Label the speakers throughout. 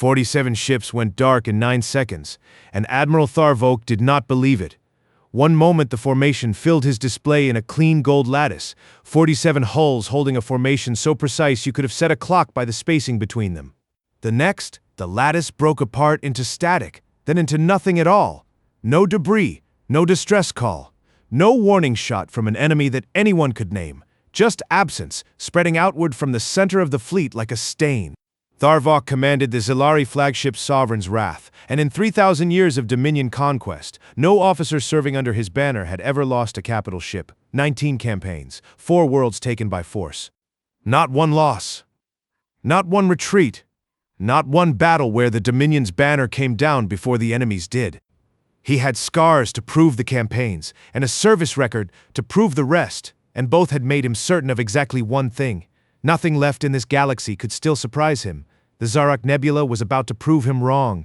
Speaker 1: 47 ships went dark in 9 seconds, and Admiral Tharvok did not believe it. One moment the formation filled his display in a clean gold lattice, 47 hulls holding a formation so precise you could have set a clock by the spacing between them. The next, the lattice broke apart into static, then into nothing at all. No debris, no distress call, no warning shot from an enemy that anyone could name, just absence spreading outward from the center of the fleet like a stain. Tharvok commanded the Zilari flagship Sovereign's Wrath, and in 3,000 years of Dominion conquest, no officer serving under his banner had ever lost a capital ship. 19 campaigns, 4 worlds taken by force. Not one loss. Not one retreat. Not one battle where the Dominion's banner came down before the enemy's did. He had scars to prove the campaigns, and a service record to prove the rest, and both had made him certain of exactly one thing. Nothing left in this galaxy could still surprise him. The Zarak Nebula was about to prove him wrong.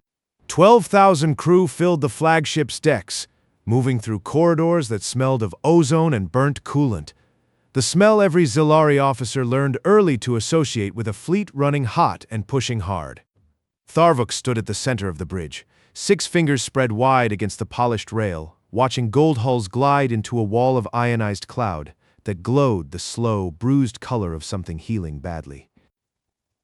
Speaker 1: 12,000 crew filled the flagship's decks, moving through corridors that smelled of ozone and burnt coolant. The smell every Zilari officer learned early to associate with a fleet running hot and pushing hard. Tharvok stood at the center of the bridge, 6 fingers spread wide against the polished rail, watching gold hulls glide into a wall of ionized cloud that glowed the slow, bruised color of something healing badly.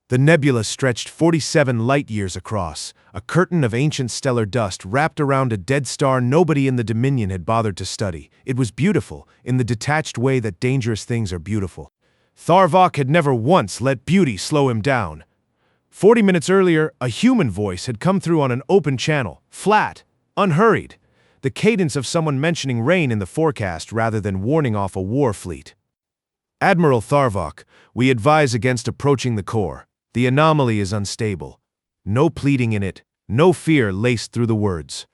Speaker 1: The nebula stretched 47 light-years across, a curtain of ancient stellar dust wrapped around a dead star nobody in the Dominion had bothered to study. It was beautiful, in the detached way that dangerous things are beautiful. Tharvok had never once let beauty slow him down. 40 minutes earlier, a human voice had come through on an open channel, flat, unhurried, the cadence of someone mentioning rain in the forecast rather than warning off a war fleet. Admiral Tharvok, we advise against approaching the core. The anomaly is unstable. No pleading in it, no fear laced through the words.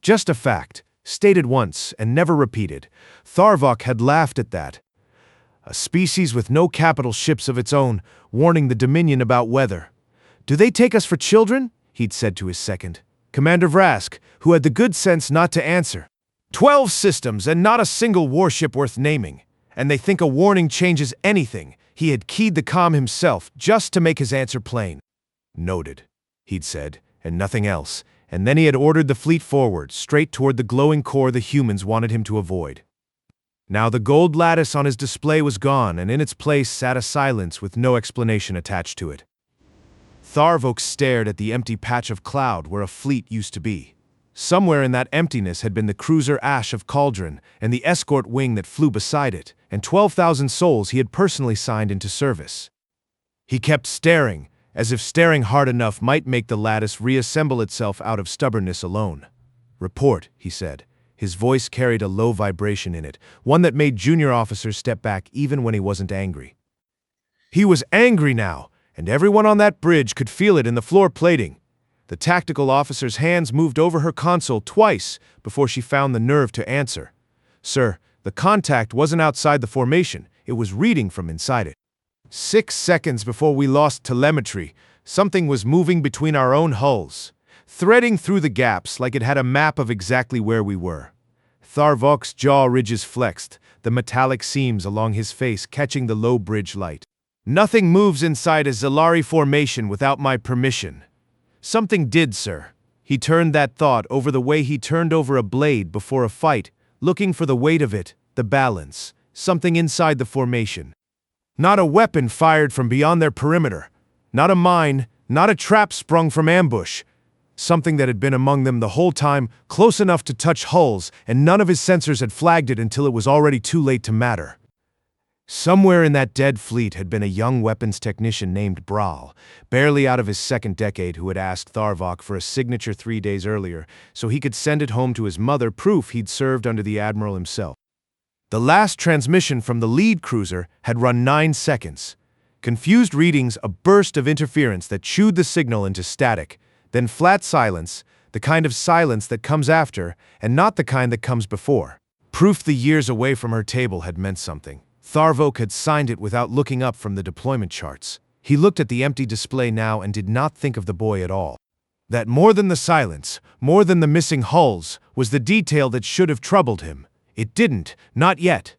Speaker 1: Just a fact, stated once and never repeated. Tharvok had laughed at that. A species with no capital ships of its own, warning the Dominion about weather. Do they take us for children? He'd said to his second, Commander Vrask, who had the good sense not to answer. 12 systems and not a single warship worth naming. And they think a warning changes anything. He had keyed the comm himself just to make his answer plain. Noted, he'd said, and nothing else. And then he had ordered the fleet forward, straight toward the glowing core the humans wanted him to avoid. Now the gold lattice on his display was gone, and in its place sat a silence with no explanation attached to it. Tharvok stared at the empty patch of cloud where a fleet used to be. Somewhere in that emptiness had been the cruiser Ash of Cauldron and the escort wing that flew beside it, and 12,000 souls he had personally signed into service. He kept staring, as if staring hard enough might make the lattice reassemble itself out of stubbornness alone. Report, he said. His voice carried a low vibration in it, one that made junior officers step back even when he wasn't angry. He was angry now, and everyone on that bridge could feel it in the floor plating. The tactical officer's hands moved over her console twice before she found the nerve to answer. Sir, the contact wasn't outside the formation, it was reading from inside it. 6 seconds before we lost telemetry, something was moving between our own hulls, threading through the gaps like it had a map of exactly where we were. Tharvok's jaw ridges flexed, the metallic seams along his face catching the low bridge light. Nothing moves inside a Zilari formation without my permission. Something did, sir. He turned that thought over the way he turned over a blade before a fight, looking for the weight of it, the balance, something inside the formation. Not a weapon fired from beyond their perimeter. Not a mine, not a trap sprung from ambush. Something that had been among them the whole time, close enough to touch hulls, and none of his sensors had flagged it until it was already too late to matter. Somewhere in that dead fleet had been a young weapons technician named Braal, barely out of his second decade, who had asked Tharvok for a signature 3 days earlier so he could send it home to his mother, proof he'd served under the Admiral himself. The last transmission from the lead cruiser had run 9 seconds. Confused readings, a burst of interference that chewed the signal into static, then flat silence, the kind of silence that comes after, and not the kind that comes before. Proof the years away from her table had meant something. Tharvok had signed it without looking up from the deployment charts. He looked at the empty display now and did not think of the boy at all. That more than the silence, more than the missing hulls, was the detail that should have troubled him. It didn't, not yet.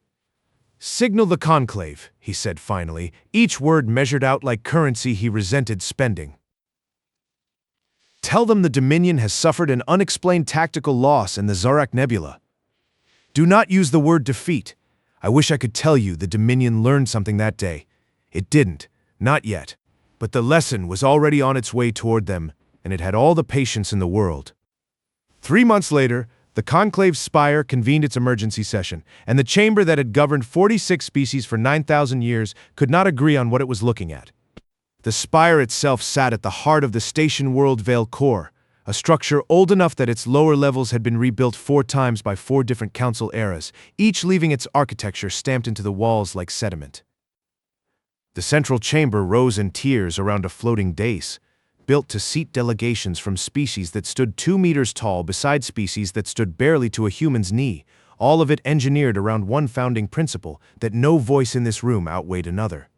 Speaker 1: Signal the conclave, he said finally, each word measured out like currency he resented spending. Tell them the Dominion has suffered an unexplained tactical loss in the Zarak Nebula. Do not use the word defeat. I wish I could tell you the Dominion learned something that day. It didn't, not yet. But the lesson was already on its way toward them, and it had all the patience in the world. 3 months later, the Conclave's spire convened its emergency session, and the chamber that had governed 46 species for 9,000 years could not agree on what it was looking at. The spire itself sat at the heart of the station World Veil core, a structure old enough that its lower levels had been rebuilt 4 times by 4 different council eras, each leaving its architecture stamped into the walls like sediment. The central chamber rose in tiers around a floating dais, built to seat delegations from species that stood 2 meters tall beside species that stood barely to a human's knee, all of it engineered around one founding principle, that no voice in this room outweighed another.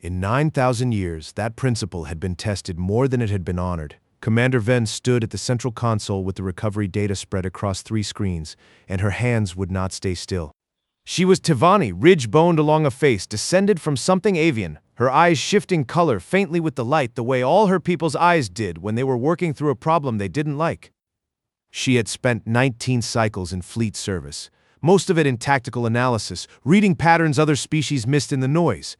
Speaker 1: In 9,000 years, that principle had been tested more than it had been honored. Commander Ven stood at the central console with the recovery data spread across 3 screens, and her hands would not stay still. She was Tivani, ridge-boned along a face, descended from something avian, her eyes shifting color faintly with the light the way all her people's eyes did when they were working through a problem they didn't like. She had spent 19 cycles in fleet service, most of it in tactical analysis, reading patterns other species missed in the noise.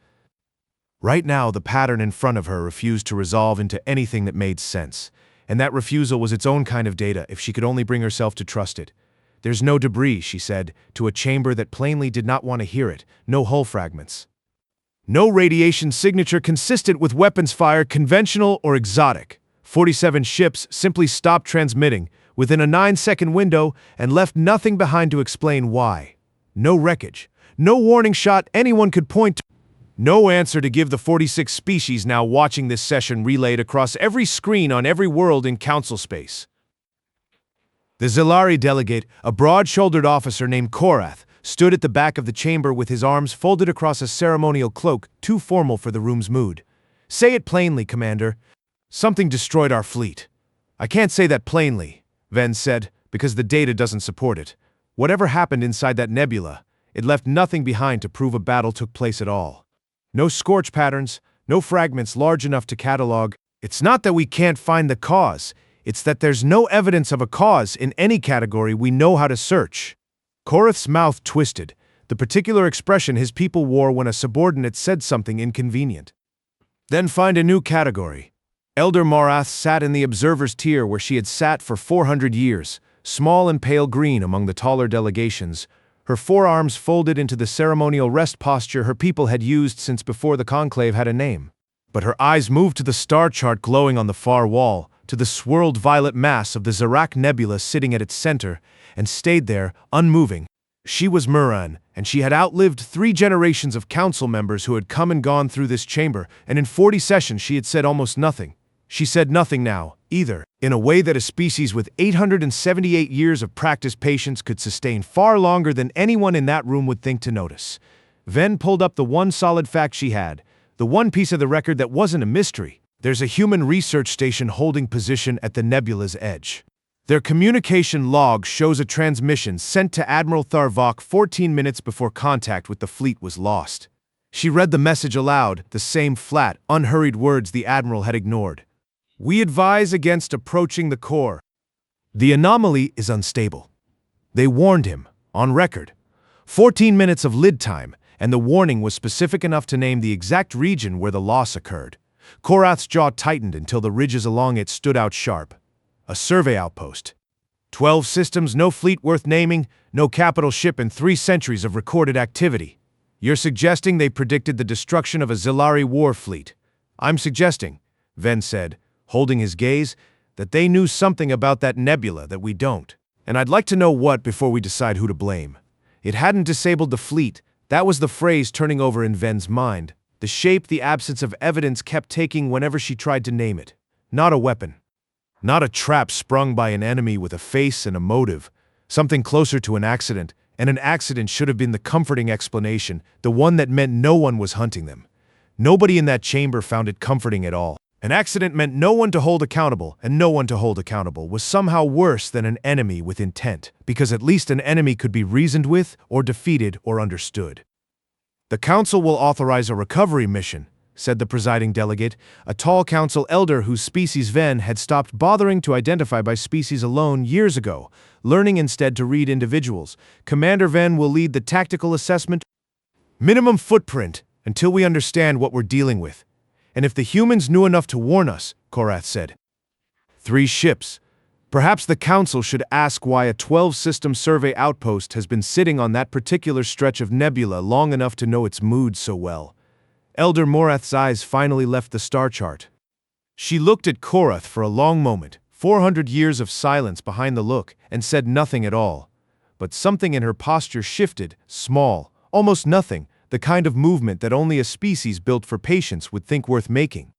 Speaker 1: Right now, the pattern in front of her refused to resolve into anything that made sense, and that refusal was its own kind of data if she could only bring herself to trust it. There's no debris, she said, to a chamber that plainly did not want to hear it, no hull fragments. No radiation signature consistent with weapons fire, conventional or exotic. 47 ships simply stopped transmitting within a 9-second window and left nothing behind to explain why. No wreckage, no warning shot anyone could point to. No answer to give the 46 species now watching this session relayed across every screen on every world in council space. The Zilari delegate, a broad-shouldered officer named Korath, stood at the back of the chamber with his arms folded across a ceremonial cloak too formal for the room's mood. Say it plainly, Commander. Something destroyed our fleet. I can't say that plainly, Ven said, because the data doesn't support it. Whatever happened inside that nebula, it left nothing behind to prove a battle took place at all. No scorch patterns, no fragments large enough to catalog. It's not that we can't find the cause, it's that there's no evidence of a cause in any category we know how to search. Korath's mouth twisted, the particular expression his people wore when a subordinate said something inconvenient. Then find a new category. Elder Morath sat in the observer's tier where she had sat for 400 years, small and pale green among the taller delegations, her forearms folded into the ceremonial rest posture her people had used since before the conclave had a name. But her eyes moved to the star chart glowing on the far wall, to the swirled violet mass of the Zarak Nebula sitting at its center, and stayed there, unmoving. She was Muran, and she had outlived 3 generations of council members who had come and gone through this chamber, and in 40 sessions she had said almost nothing. She said nothing now, either, in a way that a species with 878 years of practice patience could sustain far longer than anyone in that room would think to notice. Ven pulled up the one solid fact she had, the one piece of the record that wasn't a mystery. There's a human research station holding position at the nebula's edge. Their communication log shows a transmission sent to Admiral Tharvok 14 minutes before contact with the fleet was lost. She read the message aloud, the same flat, unhurried words the Admiral had ignored. We advise against approaching the core. The anomaly is unstable. They warned him, on record. 14 minutes of lid time, and the warning was specific enough to name the exact region where the loss occurred. Korath's jaw tightened until the ridges along it stood out sharp. A survey outpost. 12 systems, no fleet worth naming, no capital ship, and 3 centuries of recorded activity. You're suggesting they predicted the destruction of a Zilari war fleet. I'm suggesting, Ven said, holding his gaze, that they knew something about that nebula that we don't. And I'd like to know what before we decide who to blame. It hadn't disabled the fleet. That was the phrase turning over in Ven's mind. The shape the absence of evidence kept taking whenever she tried to name it. Not a weapon. Not a trap sprung by an enemy with a face and a motive. Something closer to an accident, and an accident should have been the comforting explanation, the one that meant no one was hunting them. Nobody in that chamber found it comforting at all. An accident meant no one to hold accountable, and no one to hold accountable was somehow worse than an enemy with intent, because at least an enemy could be reasoned with, or defeated, or understood. The Council will authorize a recovery mission, said the presiding delegate, a tall council elder whose species Ven had stopped bothering to identify by species alone years ago, learning instead to read individuals. Commander Ven will lead the tactical assessment. Minimum footprint, until we understand what we're dealing with. And if the humans knew enough to warn us, Korath said. 3 ships. Perhaps the council should ask why a 12-system survey outpost has been sitting on that particular stretch of nebula long enough to know its mood so well. Elder Morath's eyes finally left the star chart. She looked at Korath for a long moment, 400 years of silence behind the look, and said nothing at all. But something in her posture shifted, small, almost nothing, the kind of movement that only a species built for patience would think worth making.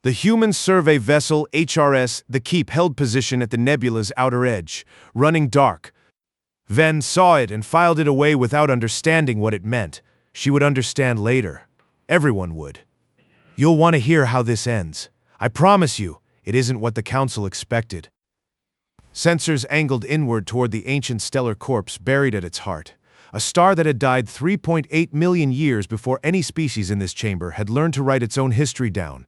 Speaker 1: The human survey vessel HRS The Keep held position at the nebula's outer edge, running dark. Ven saw it and filed it away without understanding what it meant. She would understand later. Everyone would. You'll want to hear how this ends. I promise you, it isn't what the council expected. Sensors angled inward toward the ancient stellar corpse buried at its heart. A star that had died 3.8 million years before any species in this chamber had learned to write its own history down.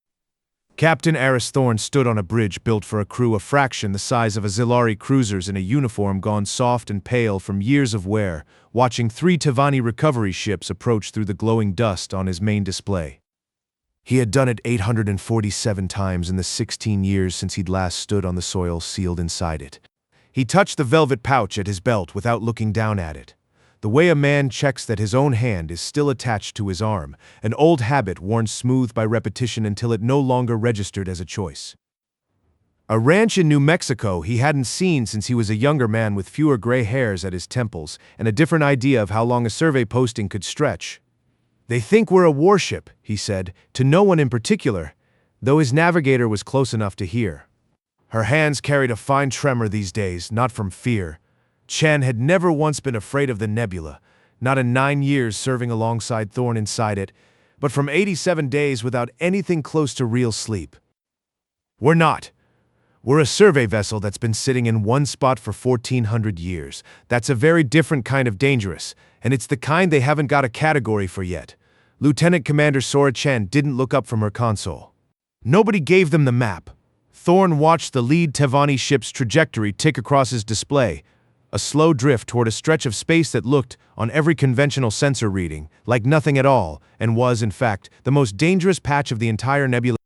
Speaker 1: Captain Aris Thorne stood on a bridge built for a crew a fraction the size of a Zilari cruiser's in a uniform gone soft and pale from years of wear, watching 3 Tevani recovery ships approach through the glowing dust on his main display. He had done it 847 times in the 16 years since he'd last stood on the soil sealed inside it. He touched the velvet pouch at his belt without looking down at it. The way a man checks that his own hand is still attached to his arm, an old habit worn smooth by repetition until it no longer registered as a choice. A ranch in New Mexico he hadn't seen since he was a younger man with fewer gray hairs at his temples and a different idea of how long a survey posting could stretch. They think we're a warship, he said, to no one in particular, though his navigator was close enough to hear. Her hands carried a fine tremor these days, not from fear. Chen had never once been afraid of the nebula, not in 9 years serving alongside Thorne inside it, but from 87 days without anything close to real sleep. We're not. We're a survey vessel that's been sitting in one spot for 1,400 years. That's a very different kind of dangerous, and it's the kind they haven't got a category for yet. Lieutenant Commander Sora Chen didn't look up from her console. Nobody gave them the map. Thorne watched the lead Tevani ship's trajectory tick across his display, a slow drift toward a stretch of space that looked, on every conventional sensor reading, like nothing at all, and was, in fact, the most dangerous patch of the entire nebula.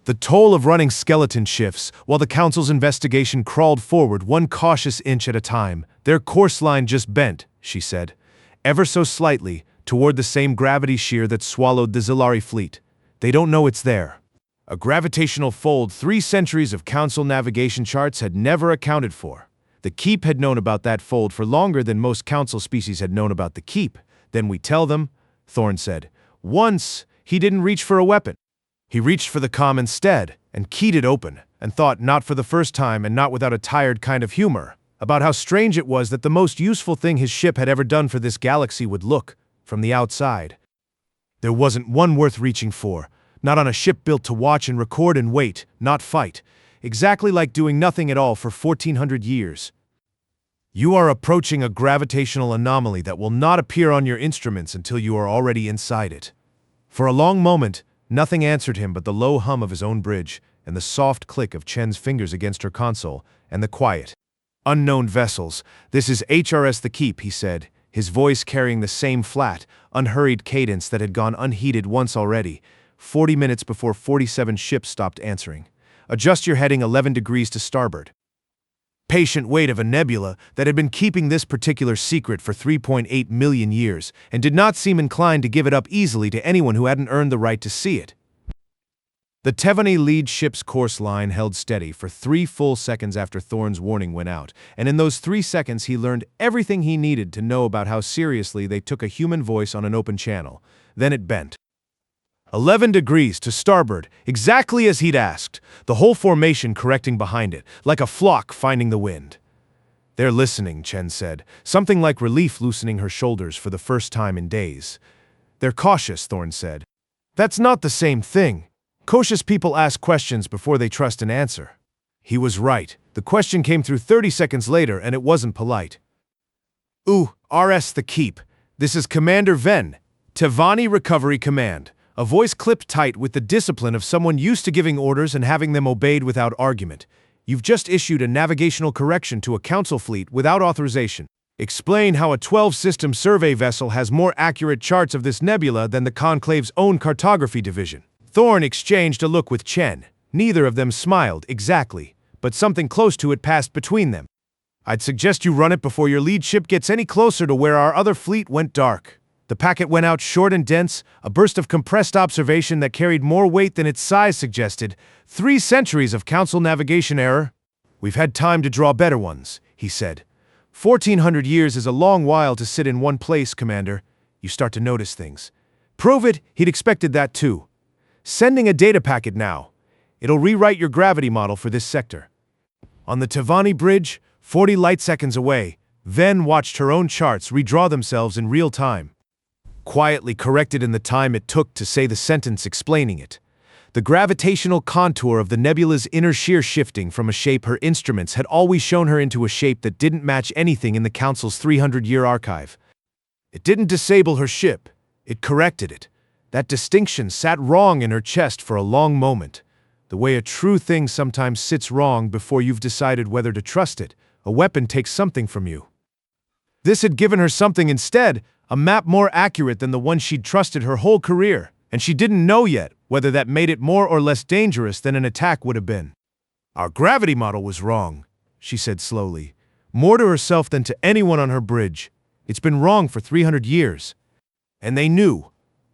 Speaker 1: The toll of running skeleton shifts, while the Council's investigation crawled forward 1 cautious inch at a time. Their course line just bent, she said, ever so slightly, toward the same gravity shear that swallowed the Zilari fleet. They don't know it's there. A gravitational fold 3 centuries of Council navigation charts had never accounted for. The Keep had known about that fold for longer than most Council species had known about the Keep. Then we tell them, Thorne said. Once, he didn't reach for a weapon. He reached for the comm instead, and keyed it open, and thought, not for the first time and not without a tired kind of humor, about how strange it was that the most useful thing his ship had ever done for this galaxy would look, from the outside. There wasn't one worth reaching for, not on a ship built to watch and record and wait, not fight. Exactly like doing nothing at all for 1,400 years. You are approaching a gravitational anomaly that will not appear on your instruments until you are already inside it. For a long moment, nothing answered him but the low hum of his own bridge, and the soft click of Chen's fingers against her console, and the quiet. Unknown vessels, this is HRS The Keep, he said, his voice carrying the same flat, unhurried cadence that had gone unheeded once already, 40 minutes before 47 ships stopped answering. Adjust your heading 11 degrees to starboard. Patient wait of a nebula that had been keeping this particular secret for 3.8 million years and did not seem inclined to give it up easily to anyone who hadn't earned the right to see it. The Tevani lead ship's course line held steady for 3 full seconds after Thorne's warning went out, and in those 3 seconds he learned everything he needed to know about how seriously they took a human voice on an open channel. Then it bent. 11 degrees to starboard, exactly as he'd asked, the whole formation correcting behind it, like a flock finding the wind. They're listening, Chen said, something like relief loosening her shoulders for the first time in days. They're cautious, Thorne said. That's not the same thing. Cautious people ask questions before they trust an answer. He was right. The question came through 30 seconds later, and it wasn't polite. RS The Keep. This is Commander Ven, Tevani Recovery Command. A voice clipped tight with the discipline of someone used to giving orders and having them obeyed without argument. You've just issued a navigational correction to a council fleet without authorization. Explain how a 12-system survey vessel has more accurate charts of this nebula than the Conclave's own cartography division. Thorne exchanged a look with Chen. Neither of them smiled exactly, but something close to it passed between them. I'd suggest you run it before your lead ship gets any closer to where our other fleet went dark. The packet went out short and dense, a burst of compressed observation that carried more weight than its size suggested. 3 centuries of council navigation error. We've had time to draw better ones, he said. 1400 years is a long while to sit in one place, Commander. You start to notice things. Prove it, he'd expected that too. Sending a data packet now. It'll rewrite your gravity model for this sector. On the Tavani Bridge, 40 light seconds away, Ven watched her own charts redraw themselves in real time. Quietly corrected in the time it took to say the sentence explaining it. The gravitational contour of the nebula's inner shear shifting from a shape her instruments had always shown her into a shape that didn't match anything in the Council's 300-year archive. It didn't disable her ship, it corrected it. That distinction sat wrong in her chest for a long moment. The way a true thing sometimes sits wrong before you've decided whether to trust it. A weapon takes something from you. This had given her something instead, a map more accurate than the one she'd trusted her whole career, and she didn't know yet whether that made it more or less dangerous than an attack would have been. Our gravity model was wrong, she said slowly, more to herself than to anyone on her bridge. It's been wrong for 300 years. And they knew.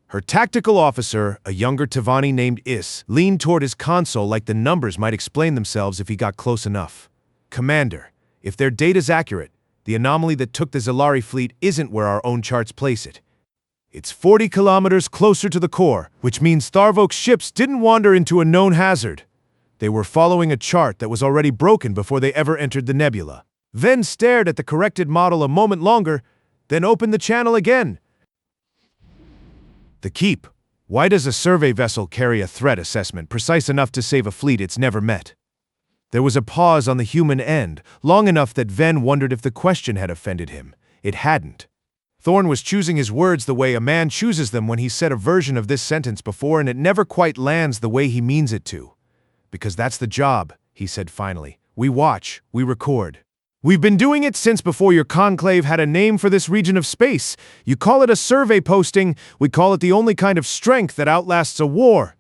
Speaker 1: Her tactical officer, a younger Tavani named Is, leaned toward his console like the numbers might explain themselves if he got close enough. Commander, if their data's accurate, the anomaly that took the Zilari fleet isn't where our own charts place it. It's 40 kilometers closer to the core, which means Tharvok's ships didn't wander into a known hazard. They were following a chart that was already broken before they ever entered the nebula. Ven stared at the corrected model a moment longer, then opened the channel again. The Keep. Why does a survey vessel carry a threat assessment precise enough to save a fleet it's never met? There was a pause on the human end, long enough that Ven wondered if the question had offended him. It hadn't. Thorne was choosing his words the way a man chooses them when he said a version of this sentence before and it never quite lands the way he means it to. Because that's the job, he said finally. We watch, we record. We've been doing it since before your conclave had a name for this region of space. You call it a survey posting, we call it the only kind of strength that outlasts a war.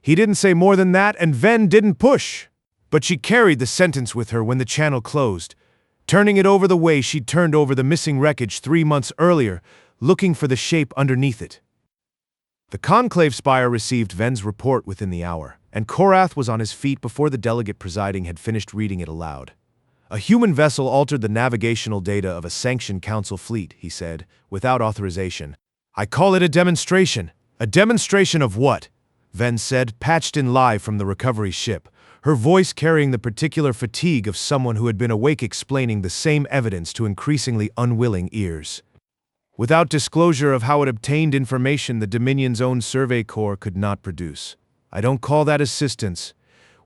Speaker 1: He didn't say more than that and Ven didn't push. But she carried the sentence with her when the channel closed, turning it over the way she'd turned over the missing wreckage 3 months earlier, looking for the shape underneath it. The conclave spire received Ven's report within the hour, and Korath was on his feet before the delegate presiding had finished reading it aloud. A human vessel altered the navigational data of a sanctioned council fleet, he said, without authorization. I call it a demonstration. A demonstration of what? Ven said, patched in live from the recovery ship, her voice carrying the particular fatigue of someone who had been awake explaining the same evidence to increasingly unwilling ears. Without disclosure of how it obtained information the Dominion's own survey corps could not produce. I don't call that assistance.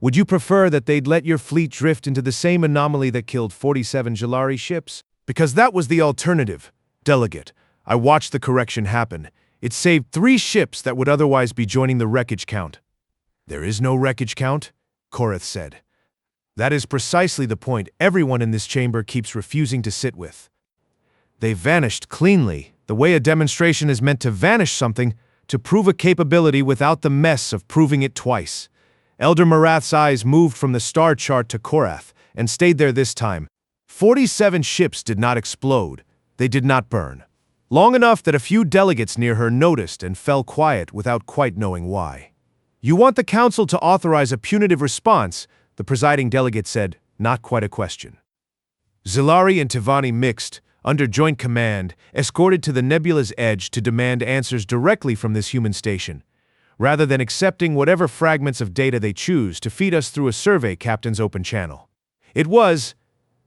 Speaker 1: Would you prefer that they'd let your fleet drift into the same anomaly that killed 47 Jilari ships? Because that was the alternative. Delegate, I watched the correction happen. It saved 3 ships that would otherwise be joining the wreckage count. There is no wreckage count? Korath said. That is precisely the point everyone in this chamber keeps refusing to sit with. They vanished cleanly, the way a demonstration is meant to vanish something, to prove a capability without the mess of proving it twice. Elder Marath's eyes moved from the star chart to Korath, and stayed there this time. 47 ships did not explode. They did not burn. Long enough that a few delegates near her noticed and fell quiet without quite knowing why. You want the council to authorize a punitive response, the presiding delegate said, not quite a question. Zilari and Tavani mixed, under joint command, escorted to the nebula's edge to demand answers directly from this human station, rather than accepting whatever fragments of data they choose to feed us through a survey captain's open channel. It was,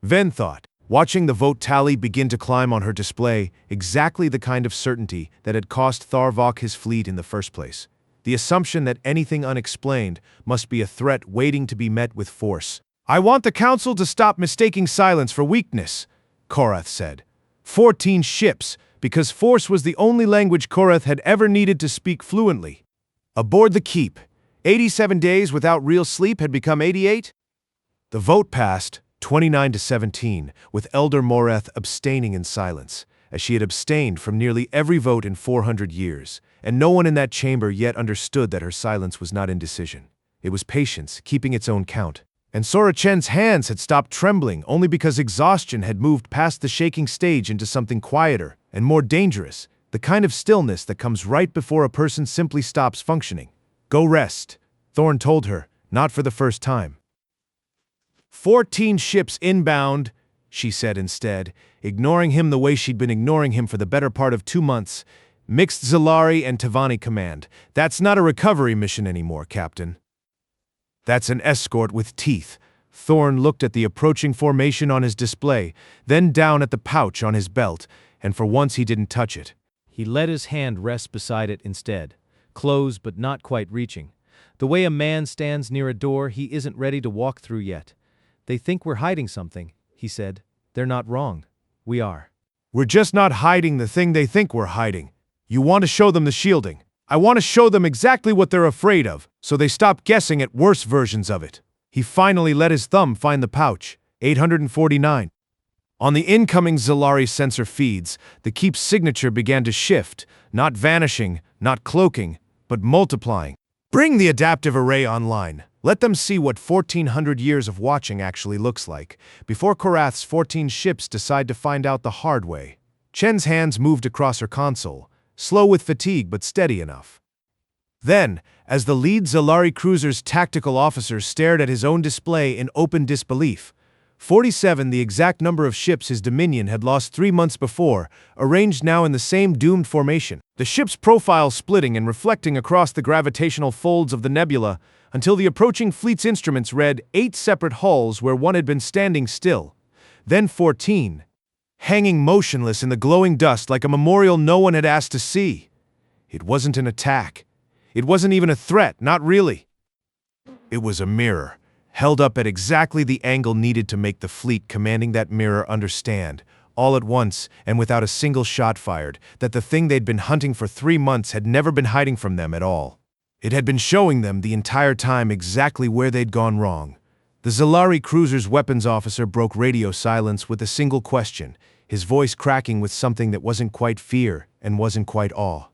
Speaker 1: Ven thought, watching the vote tally begin to climb on her display, exactly the kind of certainty that had cost Tharvok his fleet in the first place. The assumption that anything unexplained must be a threat waiting to be met with force. I want the council to stop mistaking silence for weakness, Korath said. 14 ships, because force was the only language Korath had ever needed to speak fluently. Aboard the Keep. 87 days without real sleep had become 88? The vote passed, 29-17, with Elder Moreth abstaining in silence, as she had abstained from nearly every vote in 400 years, and no one in that chamber yet understood that her silence was not indecision. It was patience, keeping its own count. And Sora Chen's hands had stopped trembling only because exhaustion had moved past the shaking stage into something quieter and more dangerous, the kind of stillness that comes right before a person simply stops functioning. Go rest, Thorn told her, not for the first time. 14 ships inbound, she said instead, ignoring him the way she'd been ignoring him for the better part of 2 months. Mixed Zalari and Tavani command. That's not a recovery mission anymore, Captain. That's an escort with teeth. Thorn looked at the approaching formation on his display, then down at the pouch on his belt, and for once he didn't touch it.
Speaker 2: He let his hand rest beside it instead, close but not quite reaching. The way a man stands near a door he isn't ready to walk through yet. They think we're hiding something, he said. They're not wrong. We are.
Speaker 1: We're just not hiding the thing they think we're hiding. You want to show them the shielding. I want to show them exactly what they're afraid of, so they stop guessing at worse versions of it. He finally let his thumb find the pouch, 849. On the incoming Zalari sensor feeds, the Keep's signature began to shift, not vanishing, not cloaking, but multiplying. Bring the adaptive array online. Let them see what 1,400 years of watching actually looks like, before Korath's 14 ships decide to find out the hard way. Chen's hands moved across her console, slow with fatigue but steady enough. Then, as the lead Zalari cruiser's tactical officer stared at his own display in open disbelief, 47, the exact number of ships his Dominion had lost 3 months before, arranged now in the same doomed formation, the ship's profile splitting and reflecting across the gravitational folds of the nebula, until the approaching fleet's instruments read 8 separate hulls where one had been standing still. Then 14, hanging motionless in the glowing dust like a memorial no one had asked to see. It wasn't an attack. It wasn't even a threat, not really. It was a mirror, held up at exactly the angle needed to make the fleet commanding that mirror understand, all at once and without a single shot fired, that the thing they'd been hunting for 3 months had never been hiding from them at all. It had been showing them the entire time exactly where they'd gone wrong. The Zalari cruiser's weapons officer broke radio silence with a single question, his voice cracking with something that wasn't quite fear and wasn't quite awe.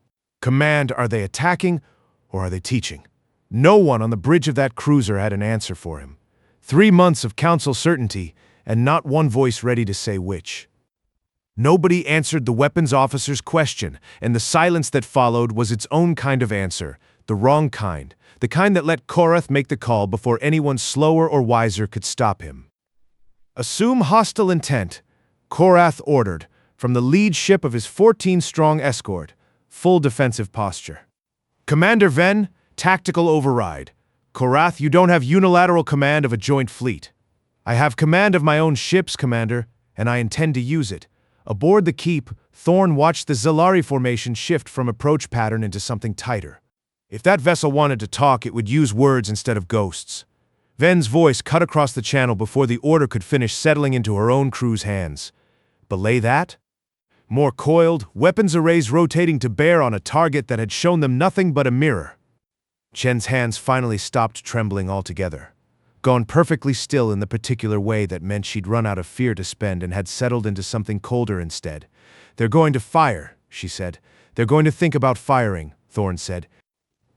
Speaker 1: Command, are they attacking or are they teaching? No one on the bridge of that cruiser had an answer for him. 3 months of council certainty, and not one voice ready to say which. Nobody answered the weapons officer's question, and the silence that followed was its own kind of answer, the wrong kind, the kind that let Korath make the call before anyone slower or wiser could stop him. Assume hostile intent, Korath ordered, from the lead ship of his 14-strong escort, full defensive posture. Commander Ven, tactical override. Korath, you don't have unilateral command of a joint fleet. I have command of my own ships, Commander, and I intend to use it. Aboard the Keep, Thorn watched the Zalari formation shift from approach pattern into something tighter. If that vessel wanted to talk, it would use words instead of ghosts. Ven's voice cut across the channel before the order could finish settling into her own crew's hands. Belay that? More coiled, weapons arrays rotating to bear on a target that had shown them nothing but a mirror. Chen's hands finally stopped trembling altogether, gone perfectly still in the particular way that meant she'd run out of fear to spend and had settled into something colder instead. They're going to fire, she said. They're going to think about firing, Thorn said.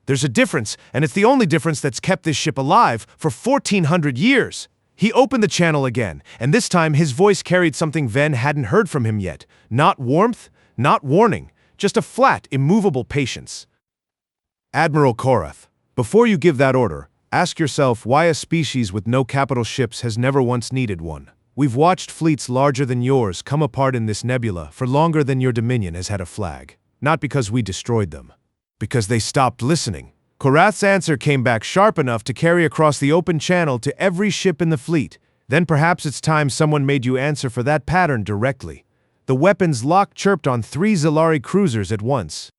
Speaker 1: There's a difference, and it's the only difference that's kept this ship alive for 1,400 years. He opened the channel again, and this time his voice carried something Ven hadn't heard from him yet. Not warmth, not warning, just a flat, immovable patience. Admiral Korath, before you give that order, ask yourself why a species with no capital ships has never once needed one. We've watched fleets larger than yours come apart in this nebula for longer than your Dominion has had a flag. Not because we destroyed them. Because they stopped listening. Korath's answer came back sharp enough to carry across the open channel to every ship in the fleet. Then perhaps it's time someone made you answer for that pattern directly. The weapons lock chirped on 3 Zalari cruisers at once.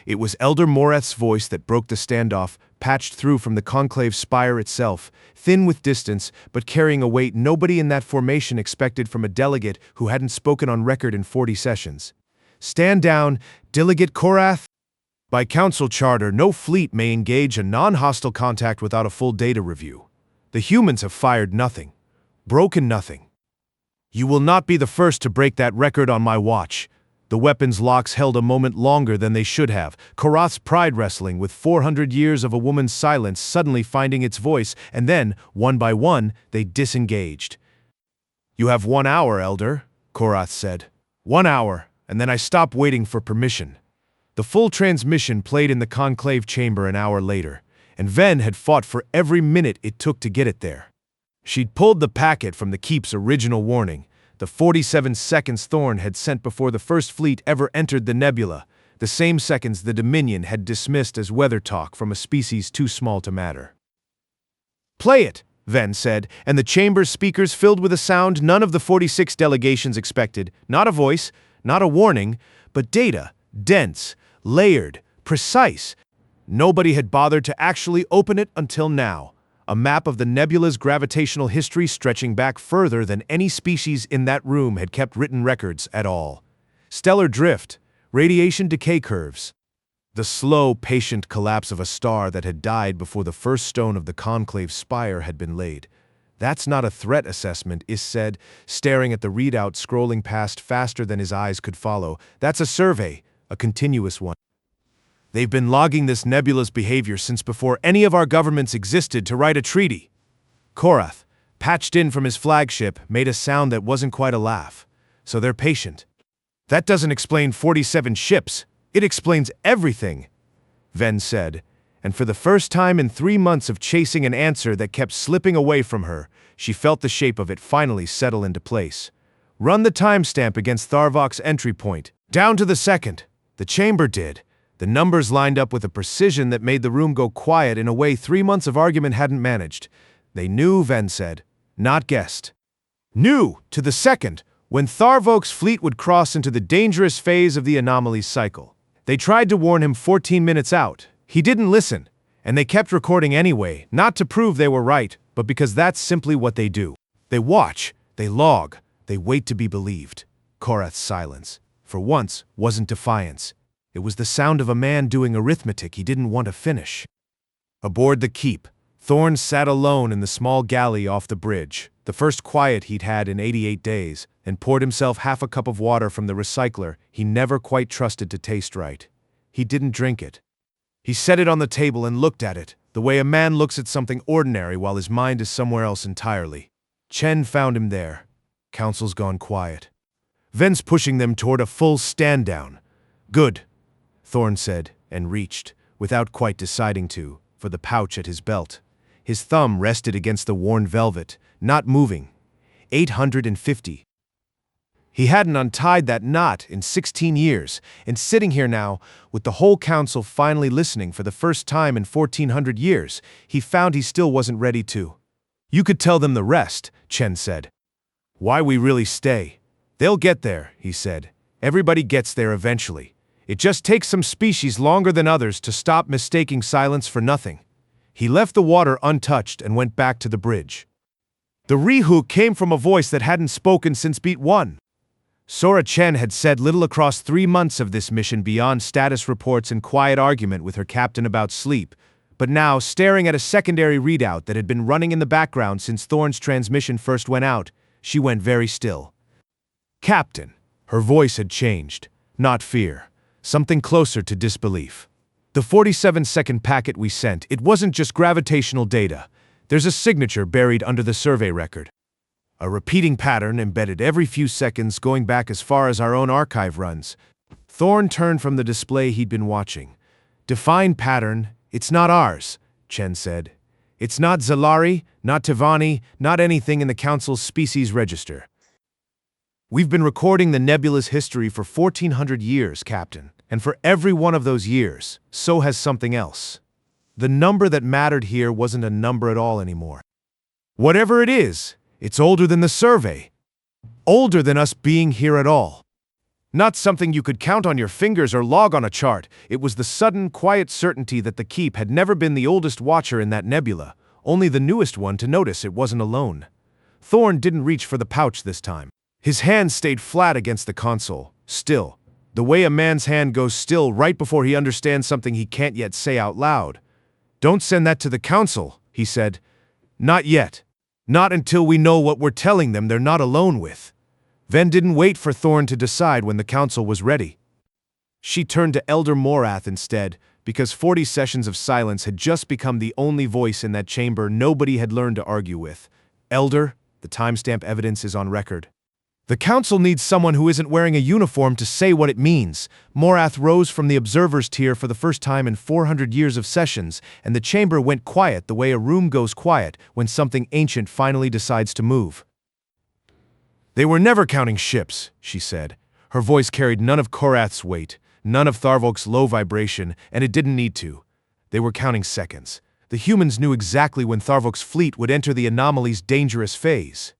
Speaker 1: It was Elder Moreth's voice that broke the standoff, patched through from the conclave spire itself, thin with distance, but carrying a weight nobody in that formation expected from a delegate who hadn't spoken on record in 40 sessions. Stand down, Delegate Korath. By Council Charter, no fleet may engage in non-hostile contact without a full data review. The humans have fired nothing, broken nothing. You will not be the first to break that record on my watch. The weapons locks held a moment longer than they should have. Korath's pride wrestling with 400 years of a woman's silence suddenly finding its voice, and then, one by one, they disengaged. You have 1 hour, Elder, Korath said. 1 hour, and then I stop waiting for permission. The full transmission played in the conclave chamber an hour later, and Ven had fought for every minute it took to get it there. She'd pulled the packet from the Keep's original warning, the 47 seconds Thorn had sent before the first fleet ever entered the nebula, the same seconds the Dominion had dismissed as weather talk from a species too small to matter. Play it, Ven said, and the chamber's speakers filled with a sound none of the 46 delegations expected, not a voice, not a warning, but data, dense, layered, precise. Nobody had bothered to actually open it until now. A map of the nebula's gravitational history stretching back further than any species in that room had kept written records at all. Stellar drift, radiation decay curves. The slow, patient collapse of a star that had died before the first stone of the conclave spire had been laid. That's not a threat assessment, Is said, staring at the readout scrolling past faster than his eyes could follow. That's a survey, a continuous one. They've been logging this nebula's behavior since before any of our governments existed to write a treaty. Korath, patched in from his flagship, made a sound that wasn't quite a laugh. So they're patient. That doesn't explain 47 ships. It explains everything, Ven said, and for the first time in 3 months of chasing an answer that kept slipping away from her, she felt the shape of it finally settle into place. Run the timestamp against Tharvok's entry point, down to the second. The chamber did. The numbers lined up with a precision that made the room go quiet in a way 3 months of argument hadn't managed. They knew, Ven said, not guessed. Knew, to the second, when Tharvok's fleet would cross into the dangerous phase of the anomaly cycle. They tried to warn him 14 minutes out. He didn't listen, and they kept recording anyway, not to prove they were right, but because that's simply what they do. They watch, they log, they wait to be believed. Korath's silence, for once, wasn't defiance. It was the sound of a man doing arithmetic he didn't want to finish. Aboard the Keep, Thorn sat alone in the small galley off the bridge, the first quiet he'd had in 88 days, and poured himself half a cup of water from the recycler he never quite trusted to taste right. He didn't drink it. He set it on the table and looked at it, the way a man looks at something ordinary while his mind is somewhere else entirely. Chen found him there. Council's gone quiet. Ven's pushing them toward a full stand-down. Good, Thorn said, and reached, without quite deciding to, for the pouch at his belt. His thumb rested against the worn velvet, not moving. 850. He hadn't untied that knot in 16 years, and sitting here now, with the whole council finally listening for the first time in 1400 years, he found he still wasn't ready to. You could tell them the rest, Chen said. Why we really stay. They'll get there, he said. Everybody gets there eventually. It just takes some species longer than others to stop mistaking silence for nothing. He left the water untouched and went back to the bridge. The rehook came from a voice that hadn't spoken since beat 1. Sora Chen had said little across 3 months of this mission beyond status reports and quiet argument with her captain about sleep, but now, staring at a secondary readout that had been running in the background since Thorn's transmission first went out, she went very still. Captain. Her voice had changed. Not fear. Something closer to disbelief. The 47-second packet we sent, it wasn't just gravitational data. There's a signature buried under the survey record. A repeating pattern embedded every few seconds going back as far as our own archive runs. Thorn turned from the display he'd been watching. Defined pattern, it's not ours, Chen said. It's not Zalari, not Tivani, not anything in the Council's species register. We've been recording the nebula's history for 1400 years, Captain, and for every one of those years, so has something else. The number that mattered here wasn't a number at all anymore. Whatever it is, it's older than the survey. Older than us being here at all. Not something you could count on your fingers or log on a chart. It was the sudden, quiet certainty that the Keep had never been the oldest watcher in that nebula, only the newest one to notice it wasn't alone. Thorn didn't reach for the pouch this time. His hand stayed flat against the console, still, The way a man's hand goes still right before he understands something he can't yet say out loud. "Don't send that to the council," he said. "Not yet. Not until we know what we're telling them they're not alone with." Ven didn't wait for Thorn to decide when the council was ready. She turned to Elder Morath instead, because 40 sessions of silence had just become the only voice in that chamber nobody had learned to argue with. "Elder, the timestamp evidence is on record. The council needs someone who isn't wearing a uniform to say what it means." Morath rose from the observer's tier for the first time in 400 years of sessions, and the chamber went quiet the way a room goes quiet when something ancient finally decides to move. "They were never counting ships," she said. Her voice carried none of Korath's weight, none of Tharvok's low vibration, and it didn't need to. They were counting seconds. The humans knew exactly when Tharvok's fleet would enter the anomaly's dangerous phase.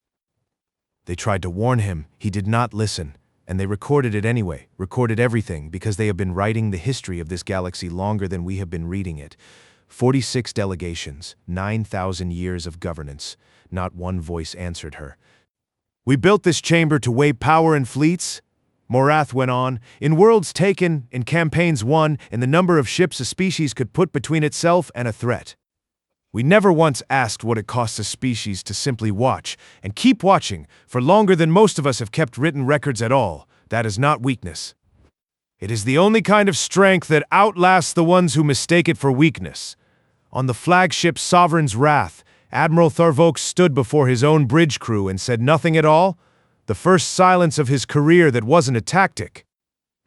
Speaker 1: They tried to warn him, he did not listen, and they recorded it anyway, recorded everything, because they have been writing the history of this galaxy longer than we have been reading it. 46 delegations, 9,000 years of governance. Not one voice answered her. "We built this chamber to weigh power in fleets," Morath went on, "in worlds taken, in campaigns won, in the number of ships a species could put between itself and a threat. We never once asked what it costs a species to simply watch, and keep watching, for longer than most of us have kept written records at all. That is not weakness. It is the only kind of strength that outlasts the ones who mistake it for weakness." On the flagship Sovereign's Wrath, Admiral Tharvok stood before his own bridge crew and said nothing at all. The first silence of his career that wasn't a tactic.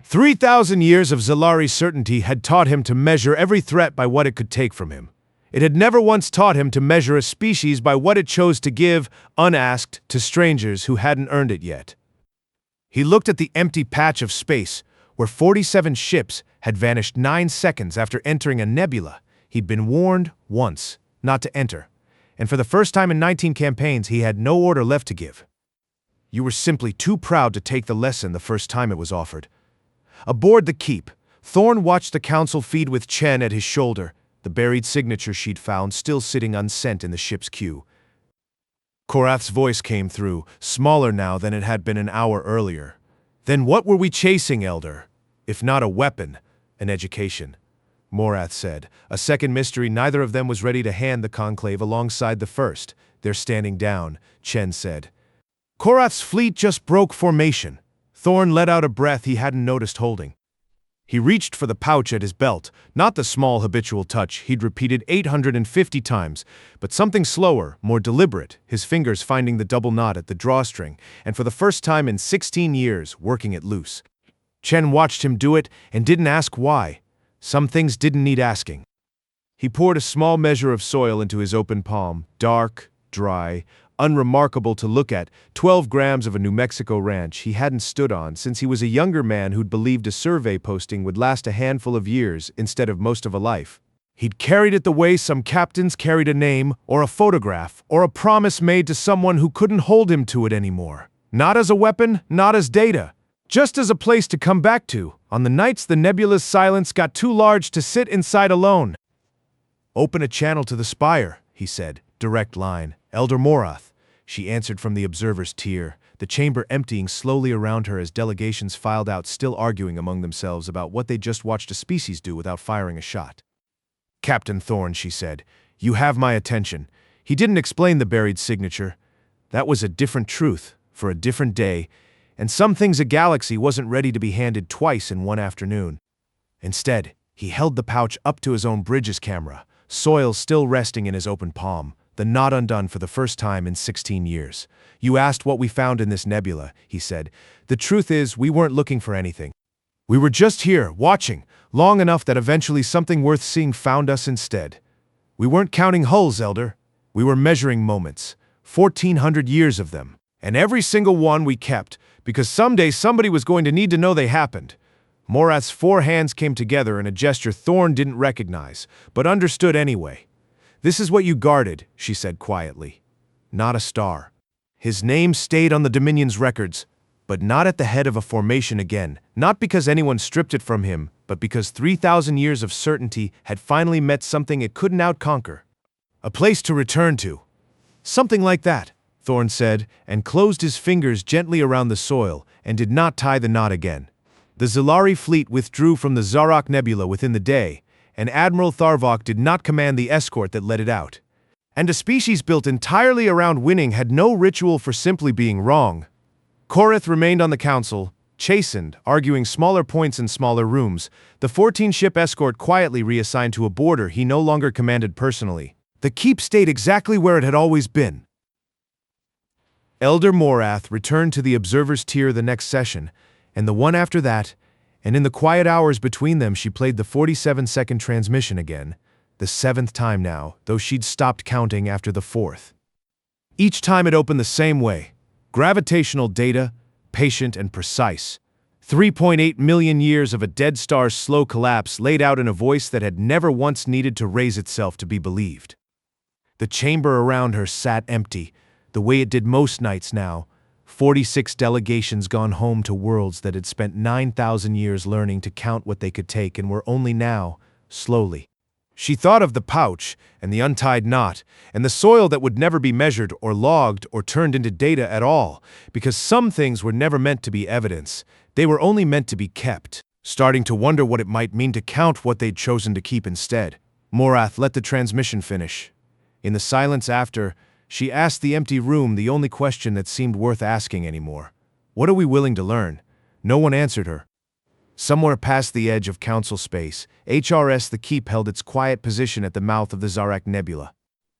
Speaker 1: 3,000 years of Zalari certainty had taught him to measure every threat by what it could take from him. It had never once taught him to measure a species by what it chose to give, unasked, to strangers who hadn't earned it yet. He looked at the empty patch of space, where 47 ships had vanished 9 seconds after entering a nebula. He'd been warned once not to enter, and for the first time in 19 campaigns he had no order left to give. You were simply too proud to take the lesson the first time it was offered. Aboard the keep, Thorn watched the council feed with Chen at his shoulder, the buried signature she'd found still sitting unsent in the ship's queue. Korath's voice came through, smaller now than it had been an hour earlier. "Then what were we chasing, Elder? If not a weapon, an education," Morath said. A second mystery neither of them was ready to hand the conclave alongside the first. "They're standing down," Chen said. "Korath's fleet just broke formation." Thorn let out a breath he hadn't noticed holding. He reached for the pouch at his belt, not the small habitual touch he'd repeated 850 times, but something slower, more deliberate, his fingers finding the double knot at the drawstring, and for the first time in 16 years, working it loose. Chen watched him do it and didn't ask why. Some things didn't need asking. He poured a small measure of soil into his open palm, dark, dry, unremarkable to look at, 12 grams of a New Mexico ranch he hadn't stood on since he was a younger man who'd believed a survey posting would last a handful of years instead of most of a life. He'd carried it the way some captains carried a name, or a photograph, or a promise made to someone who couldn't hold him to it anymore. Not as a weapon, not as data. Just as a place to come back to, on the nights the nebula's silence got too large to sit inside alone. "Open a channel to the spire," he said, direct line. "Elder Morath," she answered from the observer's tier, the chamber emptying slowly around her as delegations filed out, still arguing among themselves about what they'd just watched a species do without firing a shot. "Captain Thorn," she said, "you have my attention." He didn't explain the buried signature. That was a different truth, for a different day, and some things a galaxy wasn't ready to be handed twice in one afternoon. Instead, he held the pouch up to his own bridge's camera, soil still resting in his open palm, the knot undone for the first time in 16 years. "You asked what we found in this nebula," he said. "The truth is, we weren't looking for anything. We were just here, watching, long enough that eventually something worth seeing found us instead. We weren't counting hulls, Elder. We were measuring moments, 1,400 years of them. And every single one we kept, because someday somebody was going to need to know they happened." Morath's 4 hands came together in a gesture Thorn didn't recognize, but understood anyway. "This is what you guarded," she said quietly. "Not a star. His name stayed on the Dominion's records, but not at the head of a formation again, not because anyone stripped it from him, but because 3,000 years of certainty had finally met something it couldn't outconquer. A place to return to." "Something like that," Thorn said, and closed his fingers gently around the soil, and did not tie the knot again. The Zilari fleet withdrew from the Zarak Nebula within the day, and Admiral Tharvok did not command the escort that led it out. And a species built entirely around winning had no ritual for simply being wrong. Korath remained on the council, chastened, arguing smaller points in smaller rooms, the 14-ship escort quietly reassigned to a border he no longer commanded personally. The keep stayed exactly where it had always been. Elder Morath returned to the observer's tier the next session, and the one after that, and in the quiet hours between them she played the 47-second transmission again, the 7th time now, though she'd stopped counting after the 4th. Each time it opened the same way, gravitational data, patient and precise. 3.8 million years of a dead star's slow collapse laid out in a voice that had never once needed to raise itself to be believed. The chamber around her sat empty, the way it did most nights now, 46 delegations gone home to worlds that had spent 9,000 years learning to count what they could take and were only now, slowly. She thought of the pouch, and the untied knot, and the soil that would never be measured or logged or turned into data at all, because some things were never meant to be evidence, they were only meant to be kept, starting to wonder what it might mean to count what they'd chosen to keep instead. Morath let the transmission finish. In the silence after, she asked the empty room the only question that seemed worth asking anymore. What are we willing to learn? No one answered her. Somewhere past the edge of council space, HRS the Keep held its quiet position at the mouth of the Zarak Nebula.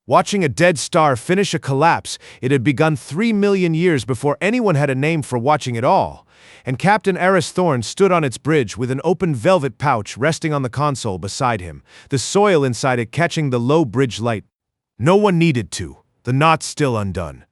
Speaker 1: Watching a dead star finish a collapse, it had begun 3 million years before anyone had a name for watching it all, and Captain Eris Thorne stood on its bridge with an open velvet pouch resting on the console beside him, the soil inside it catching the low bridge light. No one needed to. The knot's still undone.